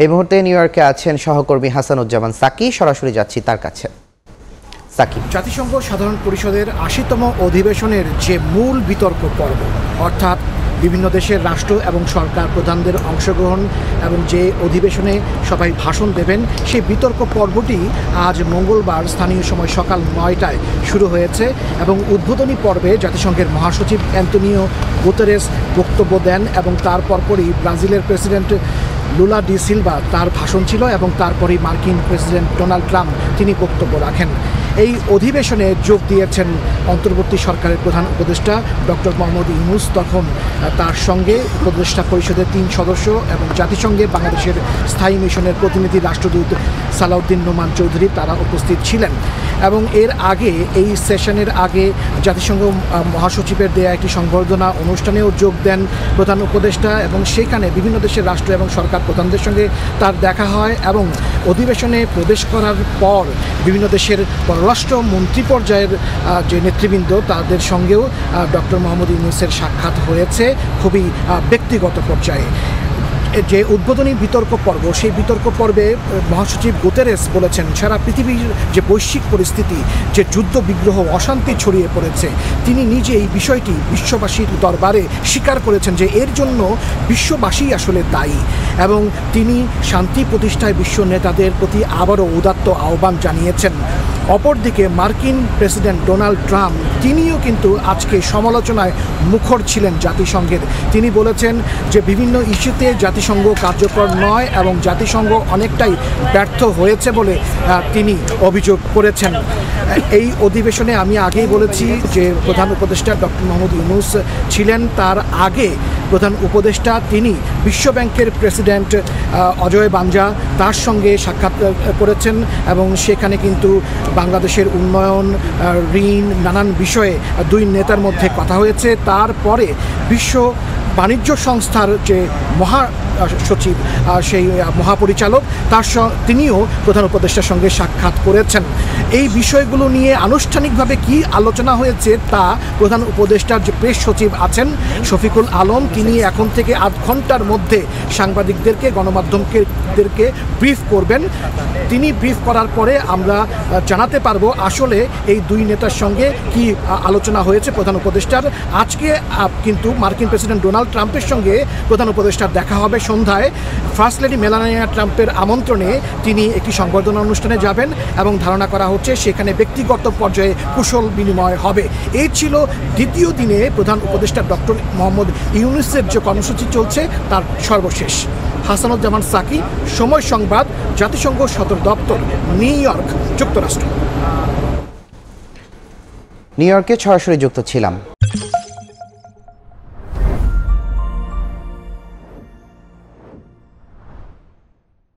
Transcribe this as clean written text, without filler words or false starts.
এই মুহূর্তে নিউ ইয়র্কে আছেন সহকর্মী হাসানুজ্জামান সাকি, সরাসরি যাচ্ছি তার কাছে। সাকি, জাতিসংঘ সাধারণ পরিষদের ৮০তম অধিবেশনের যে মূল বিতর্ক পর্ব, অর্থাৎ বিভিন্ন দেশের রাষ্ট্র এবং সরকার প্রধানদের অংশগ্রহণ এবং যে অধিবেশনে সবাই ভাষণ দেবেন, সেই বিতর্ক পর্বটি আজ মঙ্গলবার স্থানীয় সময় সকাল ৯টায় শুরু হয়েছে এবং উদ্বোধনী পর্বে জাতিসংঘের মহাসচিব অ্যান্তোনিও গুতেরেস বক্তব্য দেন এবং তার পরপরই ব্রাজিলের প্রেসিডেন্ট লুলা ডি সিলভা তার ভাষণ ছিল এবং তারপরেই মার্কিন প্রেসিডেন্ট ডোনাল্ড ট্রাম্প তিনি বক্তব্য রাখেন। এই অধিবেশনে যোগ দিয়েছেন অন্তর্বর্তী সরকারের প্রধান উপদেষ্টা ডক্টর মোহাম্মদ ইউনূস, তখন তার সঙ্গে উপদেষ্টা পরিষদের ৩ সদস্য এবং জাতিসংঘে বাংলাদেশের স্থায়ী মিশনের প্রতিনিধি রাষ্ট্রদূত সালাউদ্দিন নোমান চৌধুরী তারা উপস্থিত ছিলেন। এবং এর আগে এই সেশনের আগে জাতিসংঘ মহাসচিবের দেয়া একটি সংবর্ধনা অনুষ্ঠানেও যোগ দেন প্রধান উপদেষ্টা এবং সেখানে বিভিন্ন দেশের রাষ্ট্র এবং সরকার প্রধানদের সঙ্গে তার দেখা হয় এবং অধিবেশনে প্রবেশ করার পর বিভিন্ন দেশের পররাষ্ট্র মন্ত্রী পর্যায়ের যে নেতৃবৃন্দ তাদের সঙ্গেও ডক্টর মোহাম্মদ ইউনূসের সাক্ষাৎ হয়েছে খুবই ব্যক্তিগত পর্যায়ে। যে উদ্বোধনী বিতর্ক পর্ব, সেই বিতর্ক পর্বে মহাসচিব গুতেরেস বলেছেন সারা পৃথিবীর যে বৈশ্বিক পরিস্থিতি, যে যুদ্ধ বিগ্রহ অশান্তি ছড়িয়ে পড়েছে, তিনি নিজে এই বিষয়টি বিশ্ববাসীর দরবারে স্বীকার করেছেন যে এর জন্য বিশ্ববাসী আসলে দায়ী এবং তিনি শান্তি প্রতিষ্ঠায় বিশ্ব নেতাদের প্রতি আবারও উদাত্ত আহ্বান জানিয়েছেন। অপরদিকে মার্কিন প্রেসিডেন্ট ডোনাল্ড ট্রাম্প তিনিও কিন্তু আজকে সমালোচনায় মুখর ছিলেন জাতিসংঘের। তিনি বলেছেন যে বিভিন্ন ইস্যুতে জাতিসংঘ কার্যকর নয় এবং জাতিসংঘ অনেকটাই ব্যর্থ হয়েছে বলে তিনি অভিযোগ করেছেন। এই অধিবেশনে আমি আগেই বলেছি যে প্রধান উপদেষ্টা ডক্টর মোহাম্মদ ইউনূস ছিলেন, তার আগে প্রধান উপদেষ্টা তিনি বিশ্বব্যাংকের প্রেসিডেন্ট অজয় বাঞ্জা তার সঙ্গে সাক্ষাৎ করেছেন এবং সেখানে কিন্তু বাংলাদেশের উন্নয়ন, ঋণ, নানান বিষয়ে দুই নেতার মধ্যে কথা হয়েছে। তারপরে বিশ্ব বাণিজ্য সংস্থার যে মহাসচিব, সেই মহাপরিচালক তিনিও প্রধান উপদেষ্টার সঙ্গে সাক্ষাৎ করেছেন। এই বিষয়গুলো নিয়ে আনুষ্ঠানিকভাবে কি আলোচনা হয়েছে তা প্রধান উপদেষ্টার যে প্রেস সচিব আছেন শফিকুল আলম, তিনি এখন থেকে আধ ঘন্টার মধ্যে সাংবাদিকদেরকে, গণমাধ্যমদেরকে ব্রিফ করবেন। তিনি ব্রিফ করার পরে আমরা জানাতে পারবো আসলে এই দুই নেতার সঙ্গে কি আলোচনা হয়েছে প্রধান উপদেষ্টার। আজকে কিন্তু মার্কিন প্রেসিডেন্ট ডোনাল্ড ট্রাম্পের সঙ্গে প্রধান উপদেষ্টার দেখা হবে সন্ধ্যায়। ফার্স্ট লেডি মেলানিয়া ট্রাম্পের আমন্ত্রণে তিনি একটি সংবর্ধনা অনুষ্ঠানে যাবেন এবং ধারণা করা হচ্ছে সেখানে ব্যক্তিগত পর্যায়ে কুশল বিনিময় হবে। এই ছিল দ্বিতীয় দিনে প্রধান উপদেষ্টা ডক্টর মোহাম্মদ ইউনূসের যে কর্মসূচি চলছে তার সর্বশেষ। হাসানুজ্জামান সাকি, সময় সংবাদ, জাতিসংঘ সদর দপ্তর, নিউ ইয়র্ক, যুক্তরাষ্ট্র। নিউ ইয়র্কে সরাসরি যুক্ত ছিলাম।